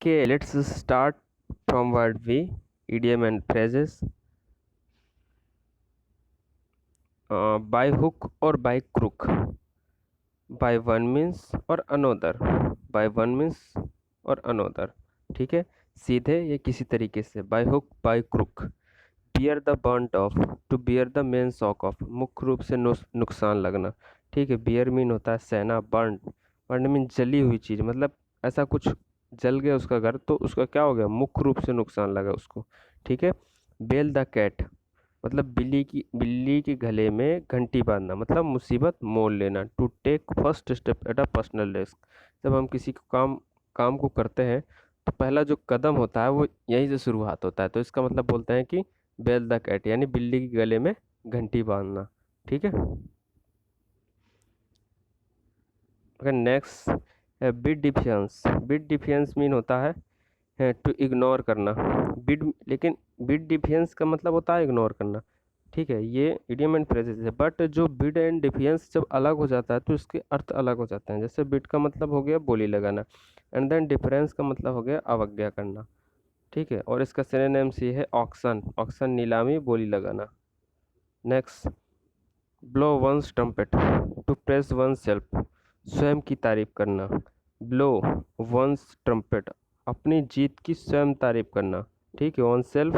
Okay, let's start from word V, idiom and phrases. By hook or by crook. By one means or another. By one means और another. ठीक है, सीधे या किसी तरीके से. By hook, by crook. Bear the burnt of. To bear the main shock of. मुख्य रूप से नुकसान लगना. ठीक है, bear मीन होता है सहना. burnt मीन जली हुई चीज, मतलब ऐसा कुछ जल गया उसका घर, तो उसका क्या हो गया, मुख्य रूप से नुकसान लगा उसको. ठीक है. बेल द कैट मतलब बिल्ली की गले में घंटी बांधना, मतलब मुसीबत मोल लेना. To take first step at a personal risk. जब हम किसी को काम को करते हैं तो पहला जो कदम होता है वो यहीं से शुरुआत होता है. तो इसका मतलब बोलते हैं कि बेल द कैट यानी बिल्ली की गले में घंटी बांधना. ठीक है. अगर नेक्स्ट बिड डिफेंस मीन होता है टू इग्नोर करना. बिड डिफेंस का मतलब होता है इग्नोर करना. ठीक है, ये इडियम एंड फ्रेजेस है. बट जो बिड एंड डिफेंस जब अलग हो जाता है तो इसके अर्थ अलग हो जाते हैं. जैसे बिड का मतलब हो गया बोली लगाना, एंड देन डिफरेंस का मतलब हो गया अवज्ञा करना. ठीक है, और इसका सिनोनिम सी है ऑक्शन. ऑक्शन नीलामी, बोली लगाना. Next blow one's trumpet to press one self. स्वयं की तारीफ करना. ब्लो वंस ट्रम्पेट अपनी जीत की स्वयं तारीफ करना. ठीक है, वन सेल्फ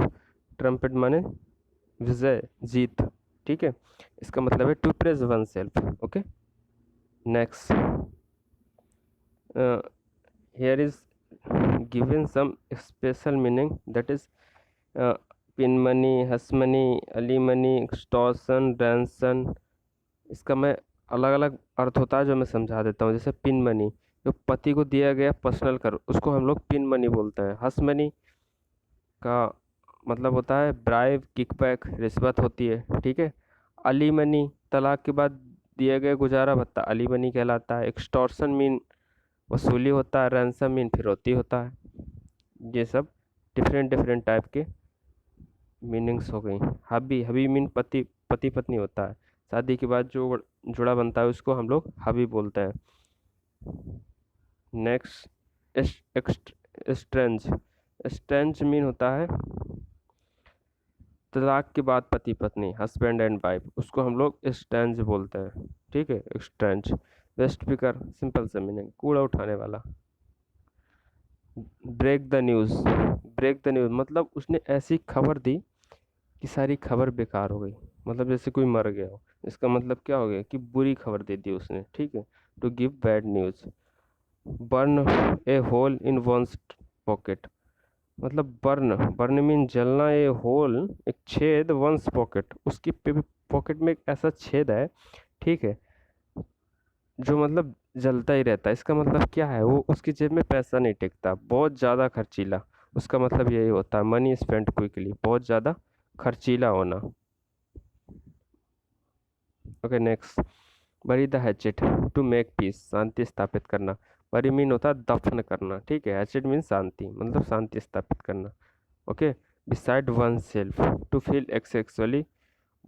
ट्रम्पेट माने विजय, जीत. ठीक है, इसका मतलब है to press one self. Okay. Next here is given some special meaning, that is pin money, hush money, alimony, extortion, ransom. इसका मैं अलग अलग अर्थ होता है जो मैं समझा देता हूँ. जैसे पिन मनी, जो पति को दिया गया पर्सनल कर, उसको हम लोग पिन मनी बोलते हैं. हस मनी का मतलब होता है ब्राइब, किकबैक, रिश्वत होती है. ठीक है. अली मनी तलाक के बाद दिया गया गुजारा भत्ता अली मनी कहलाता है. एक्सटॉर्शन मीन वसूली होता है. रैंसम मीन फिरौती होता है. ये सब डिफरेंट डिफरेंट टाइप के मीनिंग्स हो गई. हबी मीन पति पत्नी होता है. शादी के बाद जो जुड़ा बनता है उसको हम लोग हबी बोलते हैं. Next strange. स्ट्रेंज मीन होता है तलाक के बाद पति पत्नी, हस्बैंड एंड वाइफ, उसको हम लोग स्ट्रेंज बोलते हैं. ठीक है, स्ट्रेंज. वेस्ट स्पीकर सिंपल सा मीनिंग, कूड़ा उठाने वाला. ब्रेक द न्यूज़ मतलब उसने ऐसी खबर दी कि सारी खबर बेकार हो गई, मतलब जैसे कोई मर गया हो. इसका मतलब क्या हो गया कि बुरी खबर दे दी उसने. ठीक है. To give bad news. Burn a hole in one's pocket मतलब बर्न मीन जलना. ए होल एक छेद, वंस पॉकेट उसकी पॉकेट में एक ऐसा छेद है. ठीक है, जो मतलब जलता ही रहता है. इसका मतलब क्या है, वो उसकी जेब में पैसा नहीं टिकता, बहुत ज़्यादा खर्चीला. उसका मतलब यही होता है मनी स्पेंड क्विकली, बहुत ज़्यादा खर्चीला होना. Okay. Next bury the hatchet to make peace. शांति स्थापित करना. बरी मीन होता है दफन करना. ठीक है, हैचेट मीन शांति, मतलब शांति स्थापित करना. Okay. Beside oneself to feel excessively.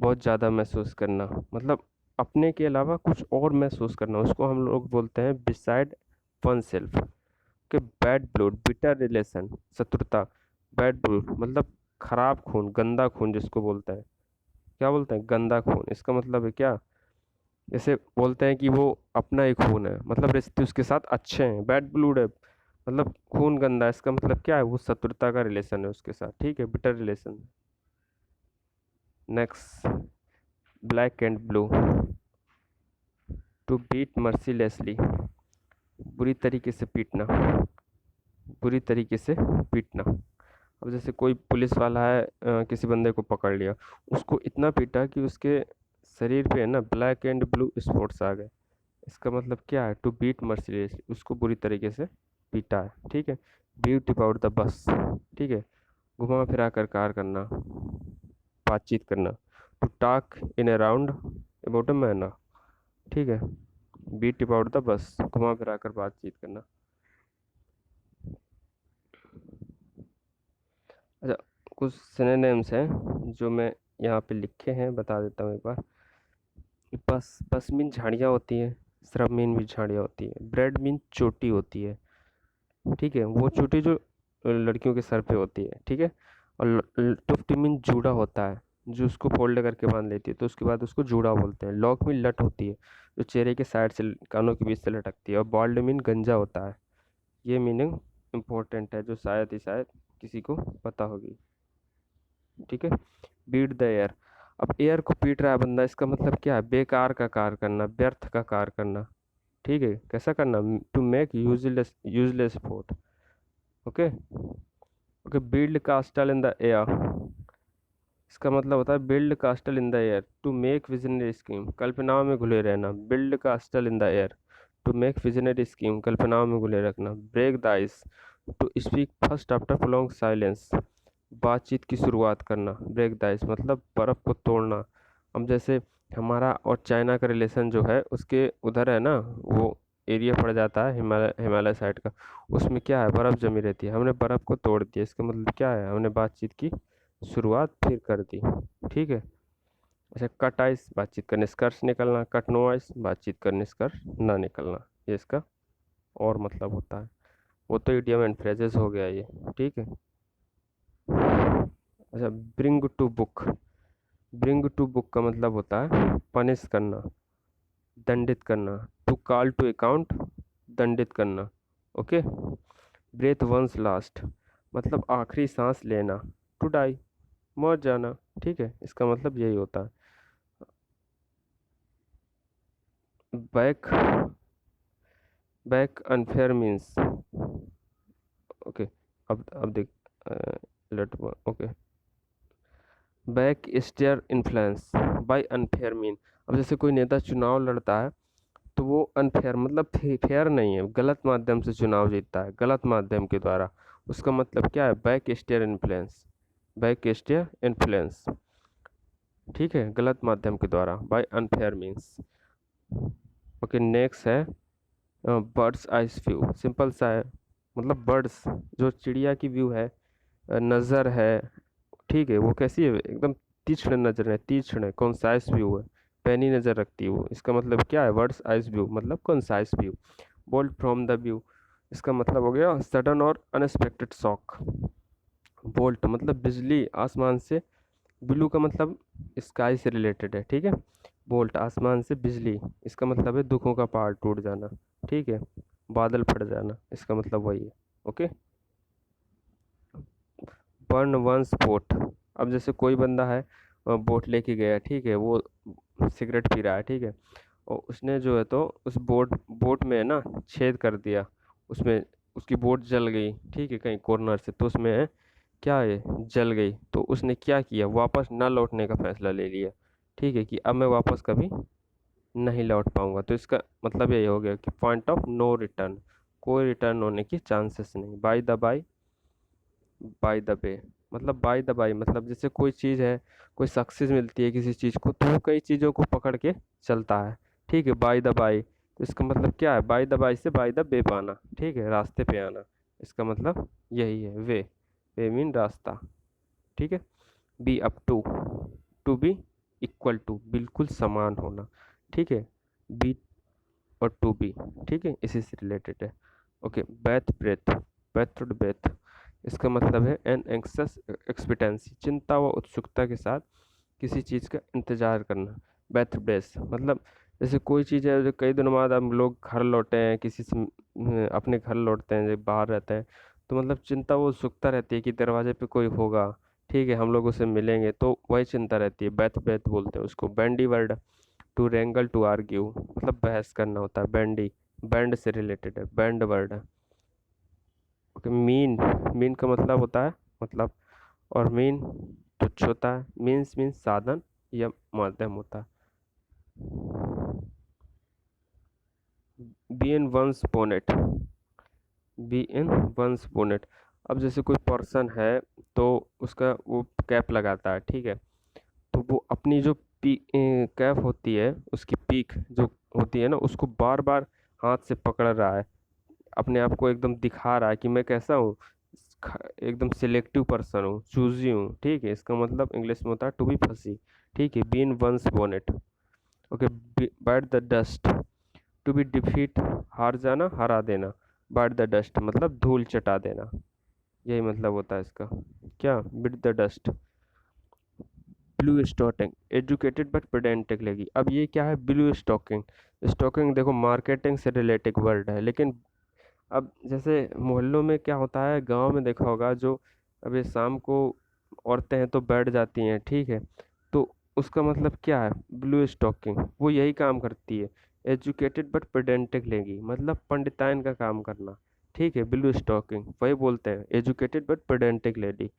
बहुत ज़्यादा महसूस करना, मतलब अपने के अलावा कुछ और महसूस करना, उसको हम लोग बोलते हैं beside oneself. Okay. Bad blood bitter relation. शत्रुता. बैड ब्लड मतलब खराब खून, गंदा खून जिसको बोलते हैं. क्या बोलते हैं, गंदा खून. इसका मतलब है क्या, जैसे बोलते हैं कि वो अपना ही खून है, मतलब रिश्ते उसके साथ अच्छे हैं. बैड ब्लूड है मतलब खून गंदा है. इसका मतलब क्या है, वो शत्रुता का रिलेशन है उसके साथ. ठीक है, bitter relation. Next black and blue to beat mercilessly. बुरी तरीके से पीटना, बुरी तरीके से पीटना. अब जैसे कोई पुलिस वाला है, किसी बंदे को पकड़ लिया, उसको इतना पीटा कि उसके शरीर पे है ना ब्लैक एंड ब्लू स्पॉट्स आ गए. इसका मतलब क्या है, टू बीट मर्सीलेसली, उसको बुरी तरीके से पीटा है. ठीक है. Beat about the bus. ठीक है, घुमा फिरा कर कार करना, बातचीत करना. To talk in around about a manner. ठीक है, बीट अबाउट द बस, घुमा फिरा कर बातचीत करना. अच्छा, कुछ सिनोनिम्स हैं जो मैं यहाँ पे लिखे हैं, बता देता हूँ एक बार. बस मीन झाड़ियाँ होती है. श्रब मीन भी झाड़ियाँ होती है. ब्रेड मीन चोटी होती है. ठीक है, वो चोटी जो लड़कियों के सर पे होती है, ठीक है। और टुफ्ट मीन जूड़ा होता है, जो उसको फोल्ड करके बांध लेती है, तो उसके बाद उसको जूड़ा बोलते हैं। लॉक मीन लट होती है, जो चेहरे के साइड से कानों के बीच से लटकती है। और बॉल्ड मीन गंजा होता है। ये मीनिंग इम्पोर्टेंट है, जो शायद ही शायद किसी को पता होगी, ठीक है। Beat the air. अब एयर को पीट रहा है बंदा, इसका मतलब क्या है? बेकार का कार्य करना, व्यर्थ का कार्य करना, ठीक है। कैसा करना? To make useless useless effort. Okay. Okay, build castle in the air. इसका मतलब होता है build castle in the air, to make visionary scheme, कल्पनाओं में घुले रहना। Build castle in the air, to make visionary scheme, कल्पनाओं में घुले रखना। Break the ice, to speak first after prolong silence, बातचीत की शुरुआत करना। ब्रेक द आइस मतलब बर्फ़ को तोड़ना। अब जैसे हमारा और चाइना का रिलेशन जो है, उसके उधर है ना, वो एरिया पड़ जाता है हिमालय हिमालय साइड का। उसमें क्या है? बर्फ़ जमी रहती है, हमने बर्फ़ को तोड़ दिया। इसका मतलब क्या है? हमने बातचीत की शुरुआत फिर कर दी, ठीक है। अच्छा, कट आइस बातचीत का निष्कर्ष निकलना, कट नो आइस बातचीत का निष्कर्ष ना निकलना, ये इसका और मतलब होता है। वो तो इडियम एंड फ्रेजेस हो गया ये, ठीक है। अच्छा, bring to book. Bring to book का मतलब होता है पनिश करना, दंडित करना। टू कॉल टू अकाउंट, दंडित करना। ओके। ब्रेथ वंस लास्ट मतलब आखिरी सांस लेना। टू डाई मर जाना, ठीक है। इसका मतलब यही होता है। Back back unfair means. Okay. अब देख, let okay. Back stair influence by unfair mean. अब जैसे कोई नेता चुनाव लड़ता है, तो वो अनफेयर मतलब फेयर नहीं है, गलत माध्यम से चुनाव जीतता है, गलत माध्यम के द्वारा। उसका मतलब क्या है? Back stair influence, back stair influence, ठीक है, गलत माध्यम के द्वारा, by unfair means. Okay, next है बर्ड्स आइज व्यू। सिंपल सा है, मतलब बर्ड्स जो चिड़िया की व्यू है, नज़र है, ठीक है। वो कैसी है? एकदम तीक्ष्ण नजर है, तीक्ष्ण कॉन्साइस व्यू है, पैनी नज़र रखती है वो। इसका मतलब क्या है? बर्ड्स आइज व्यू मतलब concise view. Bolt from the view, इसका मतलब हो गया सडन और अनएक्सपेक्टेड शॉक। बोल्ट मतलब बिजली आसमान से, ब्लू का मतलब स्काई से रिलेटेड है, ठीक है। बोल्ट आसमान से बिजली, इसका मतलब है दुखों का पहाड़ टूट जाना, ठीक है। बादल फट जाना, इसका मतलब वही है। ओके। Burn one's boat. अब जैसे कोई बंदा है, बोट लेके गया, ठीक है, वो सिगरेट पी रहा है, ठीक है। और उसने जो है तो उस बोट बोट में ना छेद कर दिया, उसमें उसकी बोट जल गई, ठीक है, कहीं कॉर्नर से। तो उसमें क्या है? जल गई। तो उसने क्या किया? वापस ना लौटने का फैसला ले लिया, ठीक है, कि अब मैं वापस कभी नहीं लौट पाऊंगा। तो इसका मतलब यही हो गया कि पॉइंट ऑफ नो रिटर्न, कोई रिटर्न होने की चांसेस नहीं। बाय द वे मतलब बाय द बाय मतलब जैसे कोई चीज़ है, कोई सक्सेस मिलती है किसी चीज़ को, तो वो कई चीज़ों को पकड़ के चलता है, ठीक है, बाय द बाय। तो इसका मतलब क्या है? बाय द बाय से बाय द वे पाना, ठीक है, रास्ते पे आना। इसका मतलब यही है, वे। वे मीन रास्ता, ठीक है। Be up to be equal to बिल्कुल समान होना, ठीक है। बी और टू बी, ठीक है, इसी से रिलेटेड है। ओके, बैथ ब्रेथ, बैथड ब्रेथ, इसका मतलब है एन एंक्शस एक्सपेक्टेंसी, चिंता व उत्सुकता के साथ किसी चीज़ का इंतजार करना। बैथ ब्रेथ मतलब जैसे कोई चीज़ है, जो कई दिनों बाद हम लोग घर लौटे हैं, किसी से अपने घर लौटते हैं, जब बाहर रहते हैं, तो मतलब चिंता वो उत्सुकता रहती है कि दरवाजे पे कोई होगा, ठीक है, हम लोग उसे मिलेंगे, तो वही चिंता रहती है। बैथ ब्रेथ बोलते हैं उसको। Bandy word, to wrangle to argue मतलब बहस करना होता है। बैंडी बैंड से रिलेटेड है, बैंड वर्ड है। ओके, मीन, मीन का मतलब होता है मतलब, और मीन तुच्छ होता है। मीन्स साधन या माध्यम होता है। Bee in one's bonnet, bee in one's bonnet. अब जैसे कोई पर्सन है, तो उसका वो कैप लगाता है, ठीक है, तो वो अपनी जो कैप होती है, उसकी पीक जो होती है ना, उसको बार बार हाथ से पकड़ रहा है, अपने आप को एकदम दिखा रहा है कि मैं कैसा हूँ, एकदम सिलेक्टिव पर्सन हूँ, चूजी हूँ, ठीक है। इसका मतलब इंग्लिश में होता है टू बी फसी, ठीक है। Bee in one's bonnet. Okay, bite the dust, to be defeat हार जाना, हरा देना। बाइट द डस्ट मतलब धूल चटा देना, यही मतलब होता है इसका। क्या? Bit the dust. Blue stocking, educated but pedantic लगी। अब ये क्या है ब्लू स्टॉकिंग? स्टॉकिंग देखो मार्केटिंग से रिलेटेड वर्ड है, लेकिन अब जैसे मोहल्लों में क्या होता है, गांव में देखा होगा, जो अभी शाम को औरतें हैं तो बैठ जाती हैं, ठीक है, तो उसका मतलब क्या है ब्लू स्टॉकिंग? वो यही काम करती है। एजुकेटेड बट पेडेंटिक लेगी, मतलब पंडिताइन का काम करना। ठीक है, ब्लू स्टॉकिंग वही बोलते हैं, एजुकेटेड बट पेडेंटिक लेडी।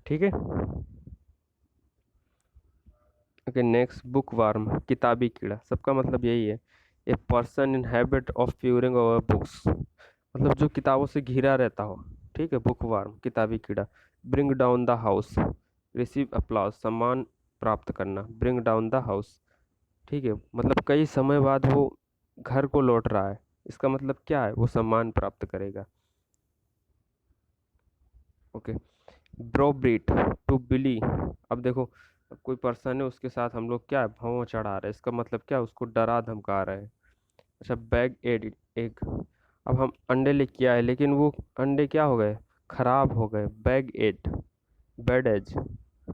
ठीक है। ओके नेक्स्ट, बुक वार्म, किताबी कीड़ा। सबका मतलब यही है, a person in habit of poring over books, मतलब जो किताबों से घिरा रहता हो। ठीक है, बुक वार्म, किताबी कीड़ा। Bring down the house, receive applause, सम्मान प्राप्त करना, ब्रिंग डाउन द हाउस। ठीक है, मतलब कई समय बाद वो घर को लौट रहा है, इसका मतलब क्या है, वो सम्मान प्राप्त करेगा। ओके, ब्रोब्रीट, टू बिली। अब देखो, अब कोई पर्सन है, उसके साथ हम लोग क्या है, भौं चढ़ा रहे हैं, इसका मतलब क्या है, उसको डरा धमका रहे हैं। अच्छा, बैग एड, एग। अब हम अंडे लेके आए, लेकिन वो अंडे क्या हो गए, खराब हो गए। Bad egg, bad egg.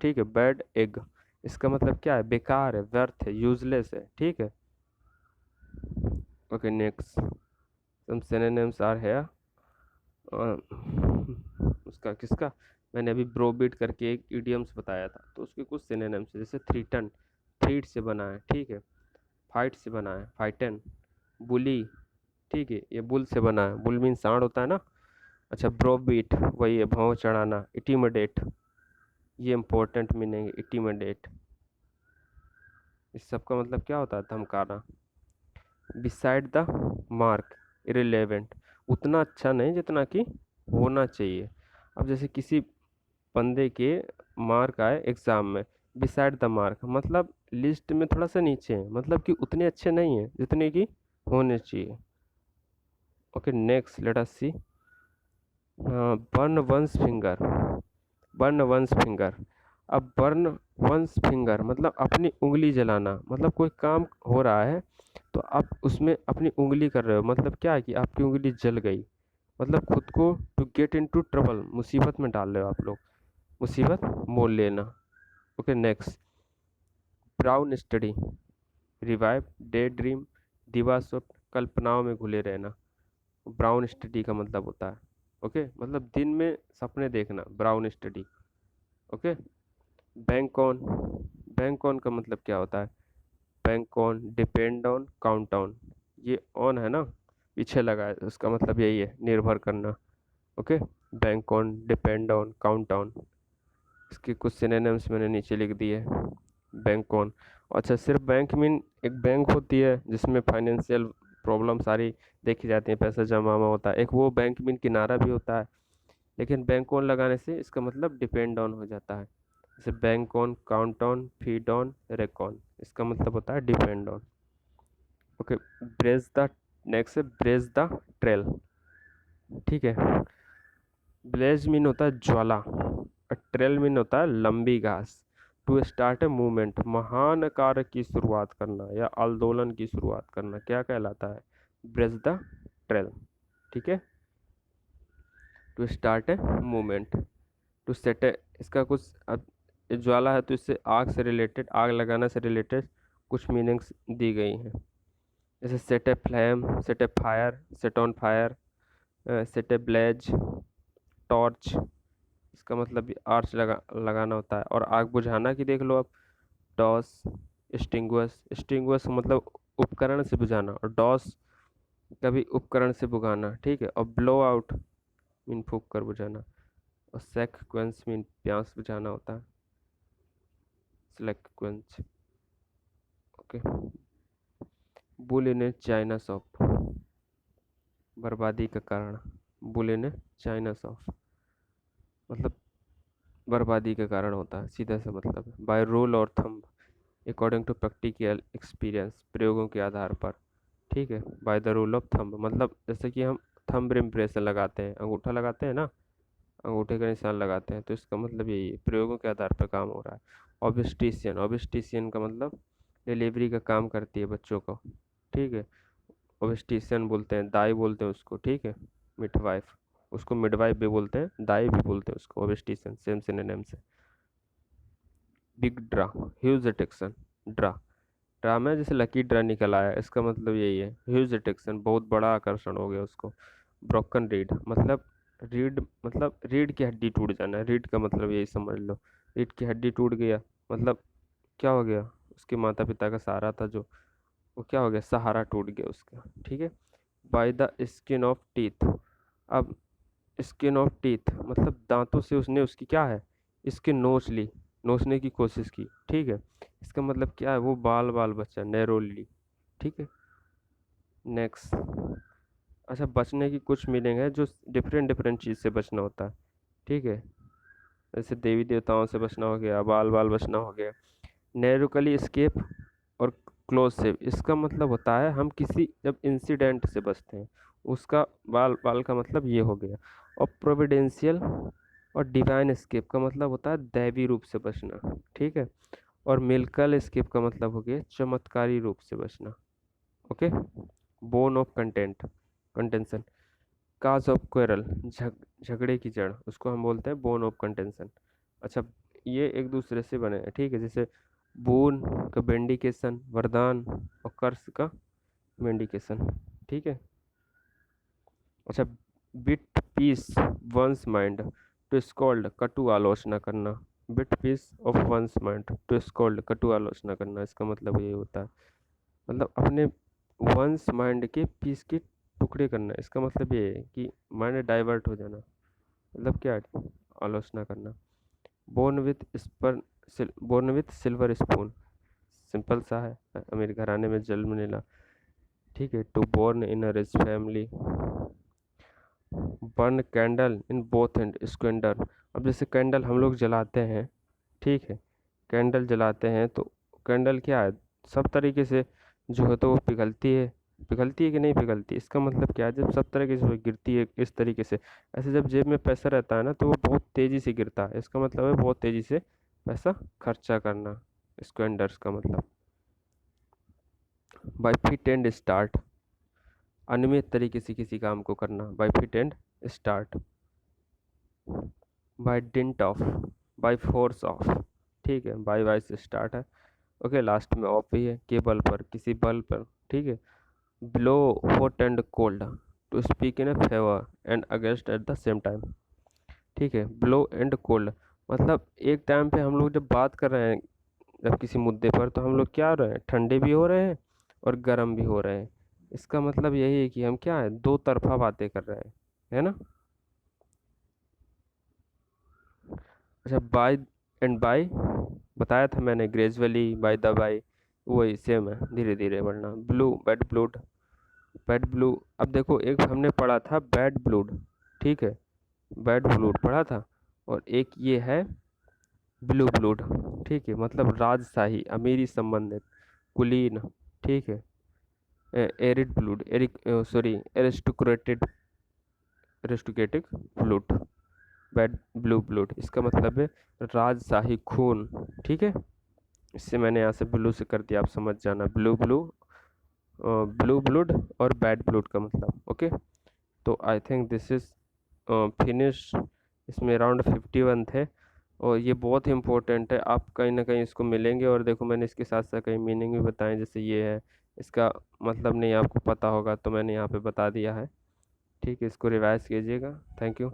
ठीक है, बैड एग, इसका मतलब क्या है, बेकार है, व्यर्थ है, यूजलेस है। ठीक है। Okay next, some synonyms are है। उसका किसका, मैंने अभी ब्रोबिट करके एक इडियम्स बताया था, तो उसके कुछ सिनोनिम्स, जैसे थ्रीटन, थ्रीट से बना है। ठीक है, फाइट से बना है, फाइटन। बुली, ठीक है, ये बुल से बना है, बुल मीन सांड होता है ना। अच्छा, ब्रोबीट वही है, भौं चढ़ाना। इटिमिडेट, ये इंपॉर्टेंट मीनिंग है, इटिमिडेट। इस सब का मतलब क्या होता है, धमकाना। बिसाइड द मार्क, इरिलेवेंट, उतना अच्छा नहीं जितना कि होना चाहिए। अब जैसे किसी बंदे के मार्क आए एग्जाम में, बिसाइड द मार्क मतलब लिस्ट में थोड़ा सा नीचे हैं, मतलब कि उतने अच्छे नहीं हैं जितने कि होने चाहिए। Okay next, let us see, burn one's finger, burn one's finger. अब बर्न वंस फिंगर मतलब अपनी उंगली जलाना, मतलब कोई काम हो रहा है तो आप उसमें अपनी उंगली कर रहे हो, मतलब क्या है कि आपकी उंगली जल गई, मतलब खुद को to get into trouble, मुसीबत में डाल रहे हो आप लोग, मुसीबत मोल लेना। Okay next, brown study, reverie, day dream, दिवास्वप्न, कल्पनाओं में घुले रहना। ब्राउन स्टडी का मतलब होता है, ओके, मतलब दिन में सपने देखना, brown study. Okay, bank on, bank on का मतलब क्या होता है, bank on, depend on, count on. ये ऑन है ना, पीछे लगा है, उसका मतलब यही है, निर्भर करना। Okay, bank on, depend on, count on. इसके कुछ सिनोनिम्स मैंने नीचे लिख दिए। बैंक ऑन, अच्छा, सिर्फ बैंक मीन एक बैंक होती है जिसमें फाइनेंशियल प्रॉब्लम सारी देखी जाती है, पैसा जमा हुआ होता है, एक वो बैंक मीन किनारा भी होता है, लेकिन बैंक ऑन लगाने से इसका मतलब डिपेंड ऑन हो जाता है। जैसे bank on, count on, feed on, reckon, इसका मतलब होता है depend on. Okay, berate, next है ब्रेज द ट्रेल। ठीक है, ब्लेज मीन होता है ज्वाला, और ट्रेल मीन होता है लंबी घास। टू स्टार्ट ए मूवमेंट, महान कार्य की शुरुआत करना या आंदोलन की शुरुआत करना, क्या कहलाता है, ब्रेज द ट्रेल। ठीक है, to start a movement, to set a, इसका कुछ अब ज्वाला है तो इससे आग से रिलेटेड, आग लगाना से रिलेटेड कुछ मीनिंग्स दी गई हैं, जैसे set a flame, set a fire, set on fire, set a blaze, torch, इसका मतलब भी आर्च लगाना होता है। और आग बुझाना की देख लो आप, डॉस, एक्सटिंग्विश, एक्सटिंग्विश मतलब उपकरण से बुझाना, और डॉस कभी उपकरण से बुझाना। ठीक है, और ब्लो आउट मीन फूंक कर बुझाना, और सेक्वेंस मीन प्यास बुझाना होता है, sequence. Okay, bull in A China shop, बर्बादी का कारण, bull in A China shop मतलब बर्बादी का कारण होता है, सीधा सा मतलब है। बाय रूल और thumb, according to practical experience, प्रयोगों के आधार पर। ठीक है, by the rule of thumb मतलब जैसे कि हम थंब इम्प्रेशन लगाते हैं, अंगूठा लगाते हैं ना, अंगूठे का निशान लगाते हैं, तो इसका मतलब यही है, प्रयोगों के आधार पर काम हो रहा है। ऑब्स्टिशियन, ऑब्स्टिशियन का मतलब डिलीवरी का काम करती है बच्चों को। ठीक है, ऑब्स्टिशियन बोलते हैं, दाई बोलते हैं उसको। ठीक है, मिडवाइफ। उसको मिडवाइफ भी बोलते हैं, दाई भी बोलते हैं उसको, ऑब्स्टिशियन सेम सिनोनिम से। Big draw, huge detection, draw, draw में जैसे लकी ड्रा निकल आया, इसका मतलब यही है, ह्यूज डिटेक्शन, बहुत बड़ा आकर्षण हो गया उसको। ब्रोकन रीड मतलब, रीड मतलब रीढ़ की हड्डी टूट जाना, रीढ़ का मतलब यही समझ लो, रीढ़ की हड्डी टूट गया मतलब क्या हो गया, उसके माता पिता का सहारा था जो, वो क्या हो गया, सहारा टूट गया उसका, ठीक है। By the skin of teeth, अब स्किन ऑफ टीथ मतलब दांतों से उसने उसकी क्या है, स्किन नोच ली, नोचने की कोशिश की, ठीक है। इसका मतलब क्या है, वो बाल बाल बचा, नैरोली, ठीक है। नेक्स्ट, अच्छा बचने की कुछ मीनिंग है जो डिफरेंट डिफरेंट चीज़ से बचना होता है, ठीक है। जैसे देवी देवताओं से बचना हो गया, बाल बाल बचना हो गया। नैरोकली स्केप और क्लोज सेव, इसका मतलब होता है हम किसी जब इंसिडेंट से बचते हैं, उसका बाल बाल का मतलब ये हो गया। और प्रोविडेंशियल और डिवाइन स्केप का मतलब होता है दैवी रूप से बचना, ठीक है। और मिल्कल स्केप का मतलब हो गया चमत्कारी रूप से बचना, okay. Bone of content, contention, cause of quarrel, झगड़े की जड़, उसको हम बोलते हैं बोन ऑफ कंटेंशन। अच्छा, ये एक दूसरे से बने हैं, ठीक है। जैसे बोन का बेंडिकेशन, वरदान, और कर्स का वेंडिकेशन, ठीक है। अच्छा, bit piece one's mind to scold, कटु आलोचना करना, bit piece of one's mind to scold, कटु आलोचना करना, इसका मतलब ये होता है, मतलब अपने वंस माइंड के पीस के टुकड़े करना, इसका मतलब ये है कि माइंड डाइवर्ट हो जाना, मतलब क्या है, आलोचना करना। Born with spur, born with silver spoon, simple सा है, अमीर घराने में जन्म लेना, ठीक है। To born in a rich family. Burn candle in both end, squander, अब जैसे कैंडल हम लोग जलाते हैं, ठीक है। कैंडल जलाते हैं तो कैंडल क्या है, सब तरीके से जो है तो वो पिघलती है कि नहीं पिघलती, इसका मतलब क्या है, जब सब तरीके से वो गिरती है इस तरीके से, ऐसे जब जेब में पैसा रहता है ना तो वो बहुत तेज़ी से गिरता है, इसका मतलब है बहुत तेज़ी से पैसा खर्चा करना, स्क्वेंडर्स का मतलब। बाई फिट एंड स्टार्ट, अनियमित तरीके से किसी काम को करना, by fit and start. By dint of, by force of, ठीक है। बाय वाई से स्टार्ट है, ओके। लास्ट में ऑफ भी है, केबल पर, किसी बल पर, ठीक है। Blow hot and cold, to speak in a favour and against at the same time, ठीक है। ब्लो एंड कोल्ड मतलब एक टाइम पे हम लोग जब बात कर रहे हैं, जब किसी मुद्दे पर, तो हम लोग क्या हो रहे हैं, ठंडे भी हो रहे हैं और गर्म भी हो रहे हैं, इसका मतलब यही है कि हम क्या है, दो तरफा बातें कर रहे हैं, है ना। अच्छा, बाय एंड बाय बताया था मैंने, ग्रेजुअली, बाय द बाय, वही सेम है, धीरे धीरे बढ़ना। ब्लू, बैड ब्लूड, बैड ब्लू, अब देखो एक हमने पढ़ा था बैड ब्लूड, ठीक है, बैड ब्लूड पढ़ा था, और एक ये है ब्लू ब्लूड, ठीक है, मतलब राजशाही, अमीरी संबंधित, कुलीन, ठीक है। Arid blooded, eric, sorry, aristocrated, aristocratic blooded, bad blue blooded, इसका मतलब है राजशाही खून, ठीक है। इससे मैंने यहाँ से ब्लू से कर दिया, आप समझ जाना, ब्लू ब्लू, ब्लू ब्लूड और बैड ब्लूड का मतलब, ओके। तो I think this is finish, इसमें अराउंड 51 थे, और ये बहुत ही इंपॉर्टेंट है, आप कहीं ना कहीं इसको मिलेंगे। और देखो मैंने इसके साथ साथ कई मीनिंग भी बताए, जैसे ये है, इसका मतलब नहीं आपको पता होगा तो मैंने यहाँ पे बता दिया है, ठीक है। इसको रिवाइज कीजिएगा, थैंक यू।